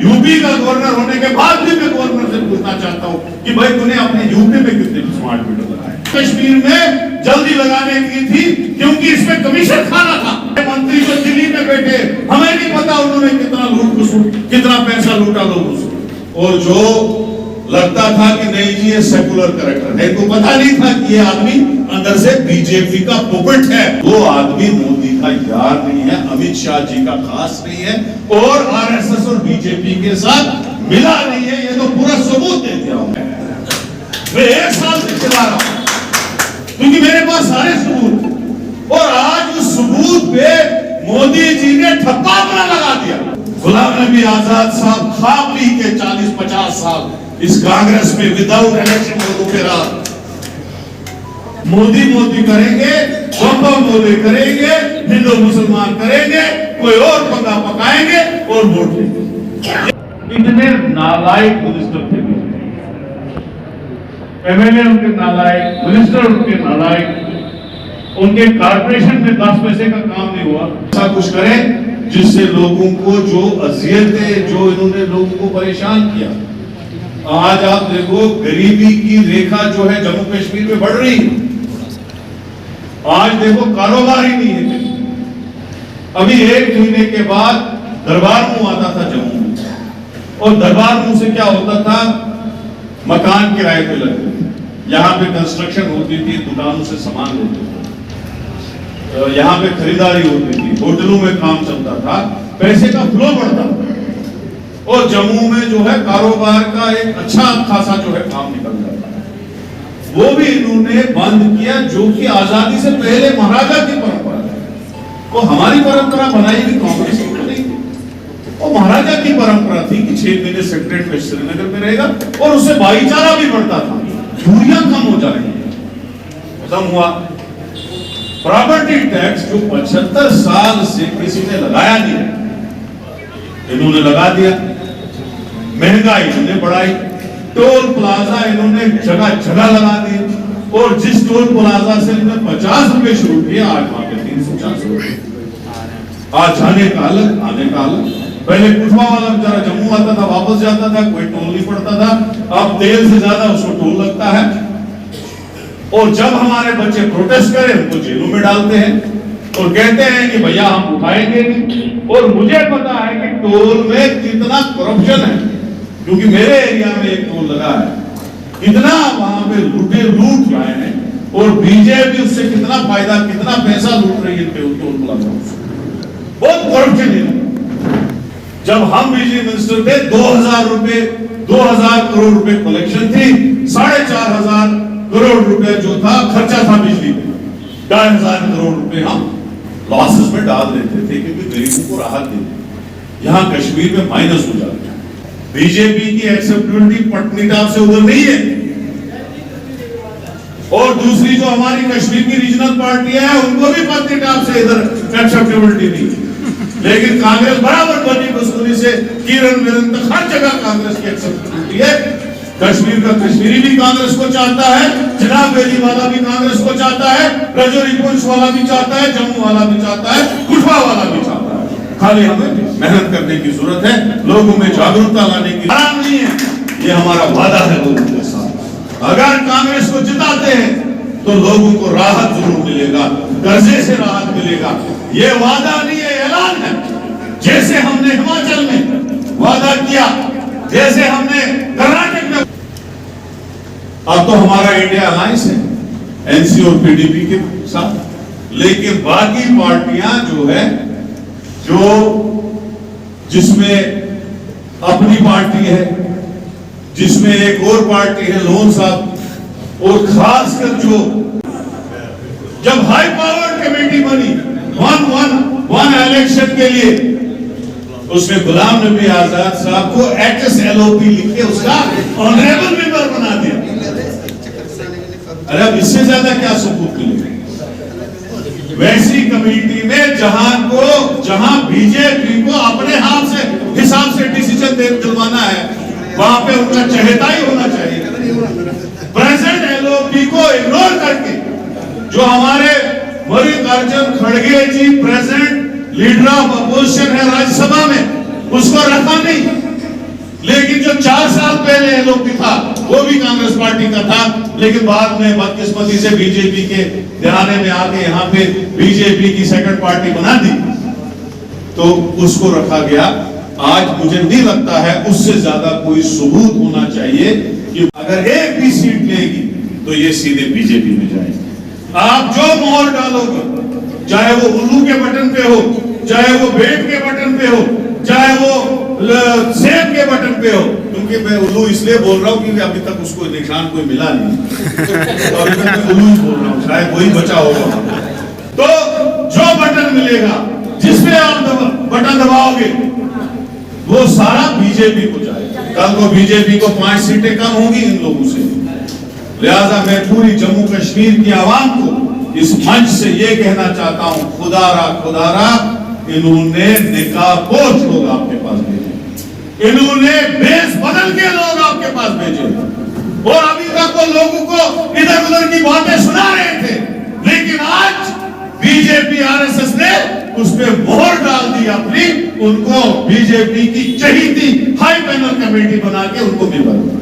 UP का governor होने के बाद भी मैं गवर्नर से पूछना चाहता हूं कि भाई तूने अपने यूपी में कितने स्मार्ट मीटर लगाए? कश्मीर में जल्दी लगाने की थी क्योंकि इसमें कमीशन खाना था। मंत्री जो दिल्ली में बैठे, हमें नहीं पता उन्होंने कितना लूट वसूल, कितना पैसा लूटा लोगों से। और जो लगता था कि नहीं जी ये सेकुलर कैरेक्टर है, तो पता नहीं था कि ये आदमी अंदर से बीजेपी का पुपेट है। वो आदमी मोदी का यार नहीं है, अमित शाह जी का खास नहीं है और आरएसएस और बीजेपी के साथ मिला नहीं है। ये तो पूरा सबूत दे दिया हूं मैं 1 साल से चला रहा हूं क्योंकि मेरे पास सारे सबूत। और आज उस सबूत पे मोदी जी ने ठप्पा अपना लगा दिया। गुलाम नबी आजाद साहब खा पी के 40-50 साल इस कांग्रेस में विदाउट इलेक्शन में रुके रहा। मोदी मोदी करेंगे, बम मोदी करेंगे, हिंदू मुसलमान करेंगे, कोई और पंगा पकाएंगे और वोट लेंगे। इतने नालायक मिनिस्टर थे, एमएलए उनके नालायक, मिनिस्टर उनके नालायक, उनके कारपोरेशन में 10 पैसे का काम नहीं हुआ। ऐसा कुछ करें जिससे लोगों को जो अजियतें, जो इन्होंने लोगों को परेशान किया, आज आप देखो गरीबी की रेखा जो है जम्मू कश्मीर में बढ़ रही है। आज देखो कारोबार ही नहीं है। अभी 1 महीने के बाद दरबार मुंह आता था जम्मू में, और दरबार मुंह से क्या होता था, मकान किराए पे लगते थे, यहाँ पे कंस्ट्रक्शन होती थी, दुकानों से सामान लेते थे, यहाँ पे खरीदारी होती थी, होटलों में काम चलता था, पैसे का फ्लो बढ़ता था। और जम्मू में जो है कारोबार का एक अच्छा खासा जो है काम निकल जाता है। वो भी इन्होंने बंद किया, जो कि आजादी से पहले महाराजा की परंपरा है। वो हमारी परंपरा बनाई हुई कांग्रेस की नहीं थी, वो महाराजा की परंपरा थी कि 6 महीने सेक्रेटरी में श्रीनगर में रहेगा और उससे भाईचारा भी बढ़ता था, दूरियां कम हो जाएंगी। खत्म हुआ प्रॉपर्टी टैक्स जो 75 साल से किसी ने लगाया नहीं, इन्होंने लगा दिया। महंगाई इन्होंने बढ़ाई, टोल प्लाजा इन्होंने जगह जगह लगा दिए, और जिस टोल प्लाजा से इन्होंने 50 रुपए शुरू किया, आज वहां पे 300-400 रुपए। आज जाने का अलग, आने का अलग। पहले कुठवा वाला बेचारा जम्मू आता था, वापस जाता था, कोई टोल नहीं पड़ता था। अब तेल से ज्यादा उसको टोल लगता है। और जब हमारे बच्चे प्रोटेस्ट करें, उनको जेलों में डालते हैं और कहते हैं कि भैया हम उठाएंगे नहीं। और मुझे पता है कि टोल में कितना करप्शन है, क्योंकि मेरे एरिया में एक टोल लगा है, कितना वहां पे लूट रहे हैं, और बीजेपी उससे कितना फायदा, कितना पैसा लूट रही है टोल प्लाजा से। बहुत करप्शन है। जब हम बिजली मिनिस्टर थे 2000 करोड़ रुपए कलेक्शन थी, 4500 करोड़ रुपए जो था खर्चा था बिजली पे, 2500 करोड़ रुपए हम लॉसेस में डाल देते थे क्योंकि गरीबों को राहत देते। यहाँ कश्मीर में माइनस हो जाता है। बीजेपी की एक्सेप्टेबिलिटी पटनीटॉप से उधर नहीं है, और दूसरी जो हमारी कश्मीर की रीजनल पार्टियां हैं उनको भी पटनीटॉप से इधर एक्सेप्टेबिलिटी नहीं है। लेकिन कांग्रेस बराबर बनी बसूली से किरण विरन तक हर जगह कांग्रेस की एक्सेप्टेबिलिटी है। कश्मीर का कश्मीरी भी कांग्रेस को चाहता है, चिनाब वैली वाला भी कांग्रेस को चाहता है, रजौरी पुंछ वाला भी चाहता है, जम्मू वाला भी चाहता है, कुठवा वाला भी चाहता है। खाली हमें मेहनत करने की जरूरत है, लोगों में जागरूकता लाने की आराम नहीं है। ये हमारा वादा है लोगों के साथ। अगर कांग्रेस को जिताते हैं तो लोगों को राहत जरूर मिलेगा, कर्जे से राहत मिलेगा। ये वादा नहीं है, ऐलान है। जैसे हमने हिमाचल में वादा किया, जैसे हमने कर्नाटक में। अब तो हमारा इंडिया अलायंस है एनसी और पीडीपी के साथ, लेकिन बाकी पार्टियां जो है, जो जिसमें अपनी पार्टी है, जिसमें एक और पार्टी है लोन साहब, और खासकर जो जब हाई पावर कमेटी बनी वन इलेक्शन के लिए, उसमें गुलाम नबी आजाद साहब को XLOP लिख के उसका ऑनरेबल मेंबर बना दिया। अरे अब इससे ज्यादा क्या सबूत मिलेगा? वैसी कमेटी में जहां बीजेपी को अपने हाथ से हिसाब से डिसीजन दिलवाना है, वहां पे उनका चहेता ही होना चाहिए। प्रेजेंट LOP को इग्नोर करके जो हमारे मल्लिकार्जुन खड़गे जी प्रेजेंट लीडर ऑफ अपोजिशन है राज्यसभा में, उसको रखा नहीं। जो 4 साल पहले एलओपी था वो भी कांग्रेस पार्टी का था, लेकिन बाद में बदकिस्मती से बीजेपी के घराने में आके यहाँ पे बीजेपी की सेकंड पार्टी बना दी, तो उसको रखा गया। आज मुझे नहीं लगता है उससे ज्यादा कोई सबूत होना चाहिए कि अगर एक भी सीट लेगी तो ये सीधे बीजेपी में जाएगी। आप जो मोहर डालोगे, चाहे वो उल्लू के बटन पे हो, चाहे वो बेट के बटन पे हो, चाहे वो सेब के बटन पे हो, क्योंकि मैं उल्लू इसलिए बोल रहा हूँ क्योंकि अभी तक उसको निशान कोई मिला नहीं तो अभी तक मैं उल्लू ही बोल रहा हूँ, शायद वही बचा होगा। तो जो बटन मिलेगा, जिसमें आप बटन दबाओगे, वो सारा बीजेपी को जाएगा। कल को बीजेपी को 5 सीटें कम होंगी इन लोगों से। लिहाजा मैं पूरी जम्मू कश्मीर की आवाम को इस मंच से ये कहना चाहता हूं, खुदारा इन्होंने निकाहपोश लोग आपके पास भेजे, इन्होंने बेस बदल के लोग आपके पास भेजे, और अभी तक वो लोगों को इधर उधर की बातें सुना रहे थे, लेकिन आज बीजेपी आरएसएस ने उस पे मोहर डाल दी अपनी, उनको बीजेपी की चहीती हाई पैनल कमेटी बना के उनको भी बना।